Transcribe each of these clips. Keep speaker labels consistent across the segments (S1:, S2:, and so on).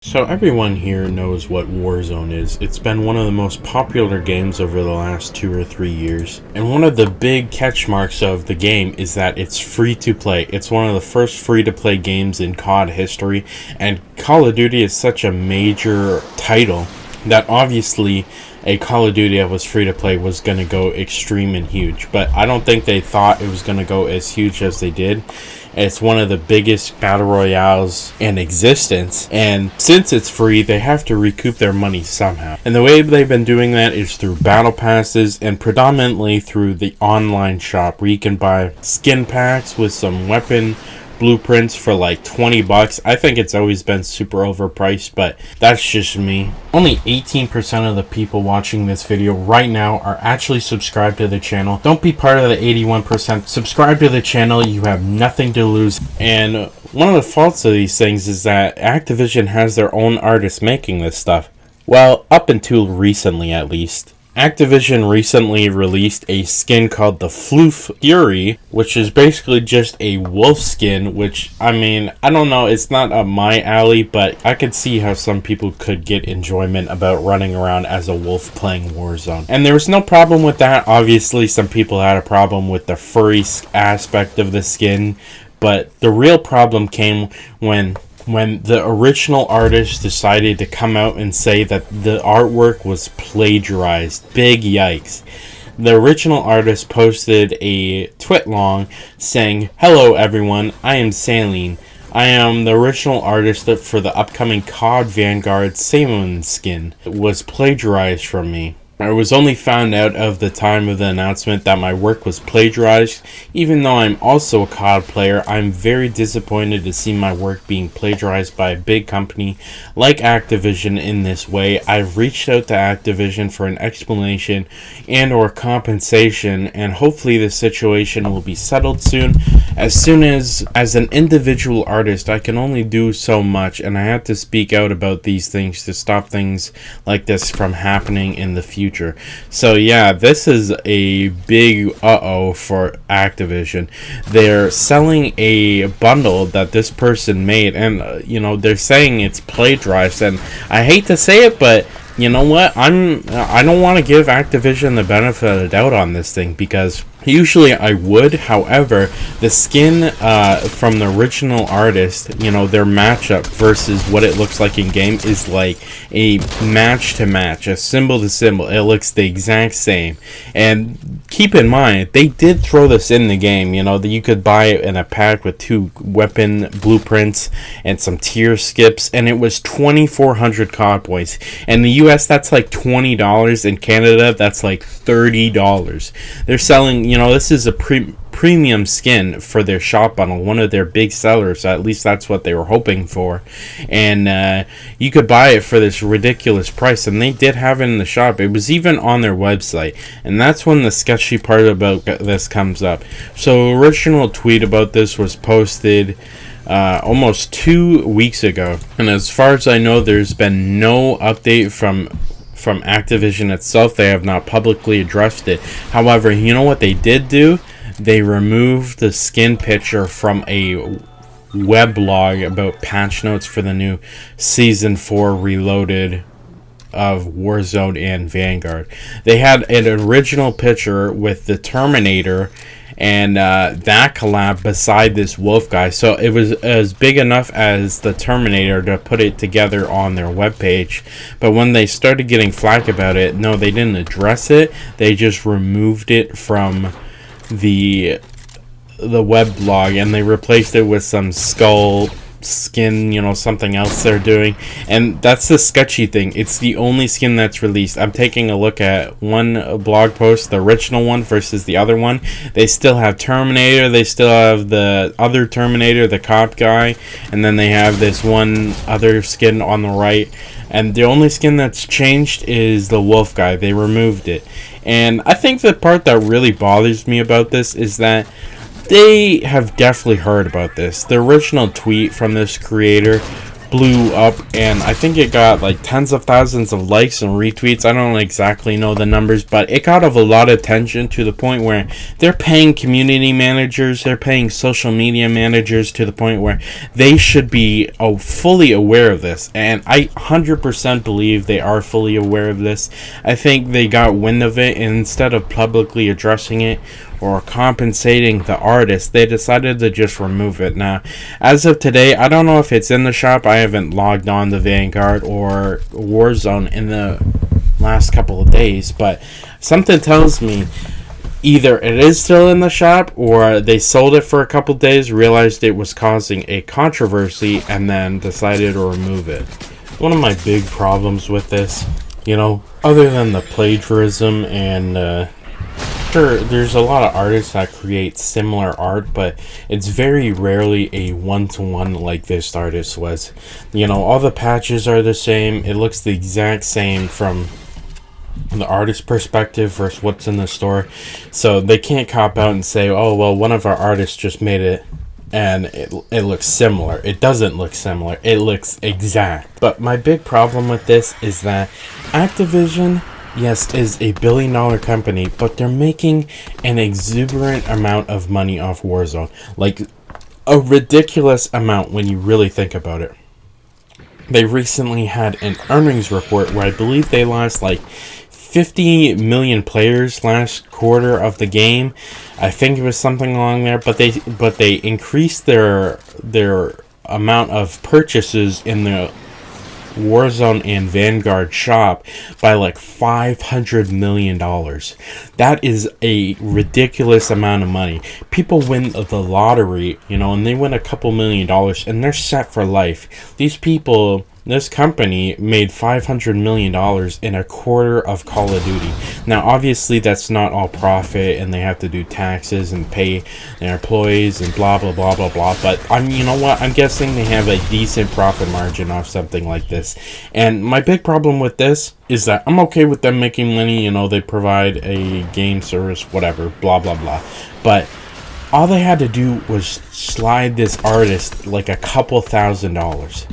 S1: So everyone here knows what Warzone is. It's been one of the most popular games over the last 2 or 3 years. And one of the big catch marks of the game is that it's free to play. It's one of the first free to play games in COD history. And Call of Duty is such a major title that obviously a Call of Duty that was free to play was going to go extreme and huge. But I don't think they thought it was going to go as huge as they did. It's one of the biggest battle royales in existence, and since it's free, they have to recoup their money somehow. And the way they've been doing that is through battle passes and predominantly through the online shop, where you can buy skin packs with some weapon blueprints for like $20. I think it's always been super overpriced, but that's just me. Only 18% of the people watching this video right now are actually subscribed to the channel. Don't be part of the 81%. Subscribe to the channel. You have nothing to lose. And one of the faults of these things is that Activision has their own artists making this stuff. Well, up until recently at least. Activision recently released a skin called the Floof Fury, which is basically just a wolf skin, which, I mean, I don't know, it's not up my alley, but I could see how some people could get enjoyment about running around as a wolf playing Warzone. And there was no problem with that. Obviously, some people had a problem with the furry aspect of the skin, but the real problem came when the original artist decided to come out and say that the artwork was plagiarized. Big yikes. The original artist posted a tweet long saying, "Hello everyone, I am Saline. I am the original artist for the upcoming COD Vanguard Salmon skin. It was plagiarized from me. I was only found out of the time of the announcement that my work was plagiarized. Even though I'm also a COD player, I'm very disappointed to see my work being plagiarized by a big company like Activision in this way. I've reached out to Activision for an explanation and or compensation, and hopefully the situation will be settled soon. As an individual artist, I can only do so much, and I have to speak out about these things to stop things like this from happening in the future." So yeah, this is a big uh-oh for Activision. They're selling a bundle that this person made, and they're saying it's plagiarized, and I hate to say it, but you know what? I don't want to give Activision the benefit of the doubt on this thing, because usually I would. However, the skin from the original artist, their matchup versus what it looks like in game is like a match to match, a symbol to symbol. It looks the exact same. And keep in mind, they did throw this in the game, that you could buy it in a pack with 2 weapon blueprints and some tier skips, and it was 2,400 COD points. In the US, that's like $20. In Canada, that's like $30. They're selling, this is a premium skin for their shop bundle, one of their big sellers. At least that's what they were hoping for. And you could buy it for this ridiculous price, and they did have it in the shop. It was even on their website, and that's when the sketchy part about this comes up. So original tweet about this was posted almost 2 weeks ago, and as far as I know, there's been no update from Activision itself. They have not publicly addressed it. However, you know what they did do? They removed the skin picture from a weblog about patch notes for the new Season 4 Reloaded of Warzone and Vanguard. They had an original picture with the Terminator and that collab beside this wolf guy, so it was as big enough as the Terminator to put it together on their webpage. But when they started getting flack about it, no, they didn't address it. They just removed it from the web blog, and they replaced it with some skull skin, something else they're doing. And that's the sketchy thing. It's the only skin that's released. I'm taking a look at one blog post, the original one versus the other one. They still have Terminator, they still have the other Terminator, the cop guy, and then they have this one other skin on the right. And the only skin that's changed is the wolf guy. They removed it. And I think the part that really bothers me about this is that they have definitely heard about this. The original tweet from this creator blew up, and I think it got like tens of thousands of likes and retweets. I don't exactly know the numbers, but it got a lot of attention to the point where they're paying community managers, they're paying social media managers to the point where they should be fully aware of this. And I 100% believe they are fully aware of this. I think they got wind of it, and instead of publicly addressing it or compensating the artist, they decided to just remove it. Now, as of today, I don't know if it's in the shop. I haven't logged on to Vanguard or Warzone in the last couple of days, but something tells me either it is still in the shop or they sold it for a couple of days, realized it was causing a controversy, and then decided to remove it. One of my big problems with this, other than the plagiarism and sure, there's a lot of artists that create similar art, but it's very rarely a one-to-one like this artist was. All the patches are the same. It looks the exact same from the artist's perspective versus what's in the store. So they can't cop out and say, oh, well, one of our artists just made it and it looks similar. It doesn't look similar. It looks exact. But my big problem with this is that Activision, yes, is a billion-dollar company, but they're making an exuberant amount of money off Warzone. Like, a ridiculous amount when you really think about it. They recently had an earnings report where I believe they lost like 50 million players last quarter of the game. I think it was something along there, but they increased their amount of purchases in the Warzone and Vanguard shop by like $500 million. That is a ridiculous amount of money. People win the lottery, and they win a couple $1,000,000 and they're set for life. This company made $500 million in a quarter of Call of Duty. Now, obviously, that's not all profit, and they have to do taxes and pay their employees and blah, blah, blah, blah, blah. But, you know what? I'm guessing they have a decent profit margin off something like this. And my big problem with this is that I'm okay with them making money. They provide a game service, whatever, blah, blah, blah. But all they had to do was slide this artist like a couple $1,000s.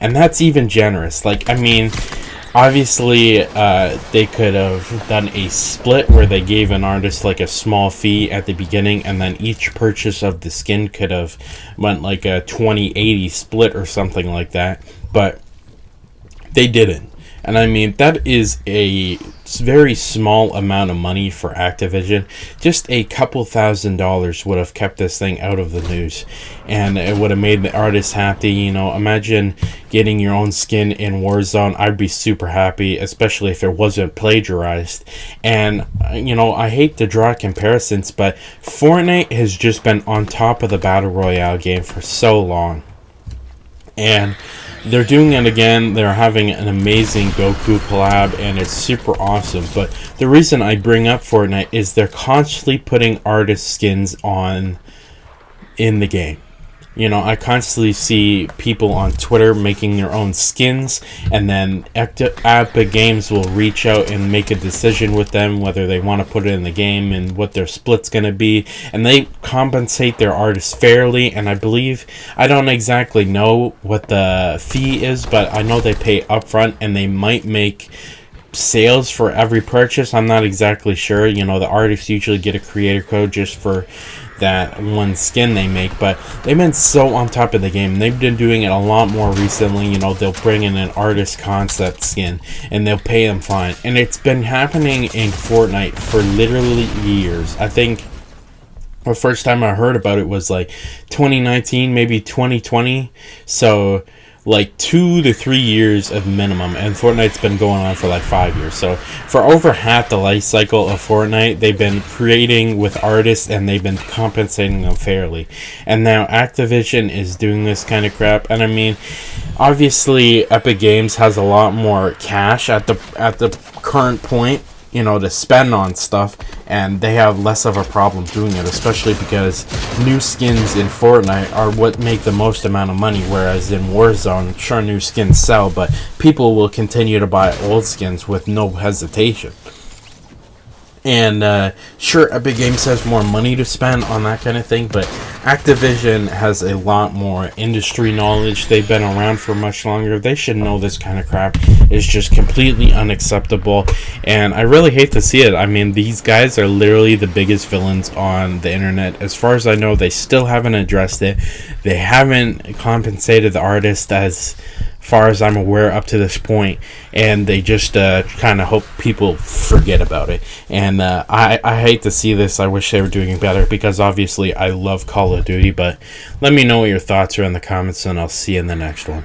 S1: And that's even generous. Obviously, they could have done a split where they gave an artist like a small fee at the beginning, and then each purchase of the skin could have went like a 20-80 split or something like that. But they didn't. And that is a very small amount of money for Activision. Just a couple $1,000s would have kept this thing out of the news. And it would have made the artists happy. Imagine getting your own skin in Warzone. I'd be super happy, especially if it wasn't plagiarized. And, I hate to draw comparisons, but Fortnite has just been on top of the Battle Royale game for so long. And they're doing it again. They're having an amazing Goku collab, and it's super awesome. But the reason I bring up Fortnite is they're constantly putting artist skins on in the game. I constantly see people on Twitter making their own skins, and then Epic Games will reach out and make a decision with them whether they want to put it in the game and what their split's going to be, and they compensate their artists fairly. And I don't exactly know what the fee is, but I know they pay upfront, and they might make sales for every purchase. I'm not exactly sure. The artists usually get a creator code just for that one skin they make, but they've been so on top of the game. They've been doing it a lot more recently. They'll bring in an artist concept skin and they'll pay them fine, and it's been happening in Fortnite for literally years. I think the first time I heard about it was like 2019, maybe 2020. So like 2 to 3 years of minimum, and Fortnite's been going on for like 5 years. So for over half the life cycle of Fortnite, they've been creating with artists and they've been compensating them fairly. And now Activision is doing this kind of crap. And obviously Epic Games has a lot more cash at the current point, to spend on stuff, and they have less of a problem doing it, especially because new skins in Fortnite are what make the most amount of money, whereas in Warzone, sure, new skins sell, but people will continue to buy old skins with no hesitation. And sure, Epic Games has more money to spend on that kind of thing, but Activision has a lot more industry knowledge. They've been around for much longer. They should know this kind of crap is just completely unacceptable, and I really hate to see it. I mean, these guys are literally the biggest villains on the internet. As far as I know, they still haven't addressed it. They haven't compensated the artist as far as I'm aware up to this point, and they just kind of hope people forget about it. And I hate to see this. I wish they were doing better, because obviously I love Call of Duty. But let me know what your thoughts are in the comments, and I'll see you in the next one.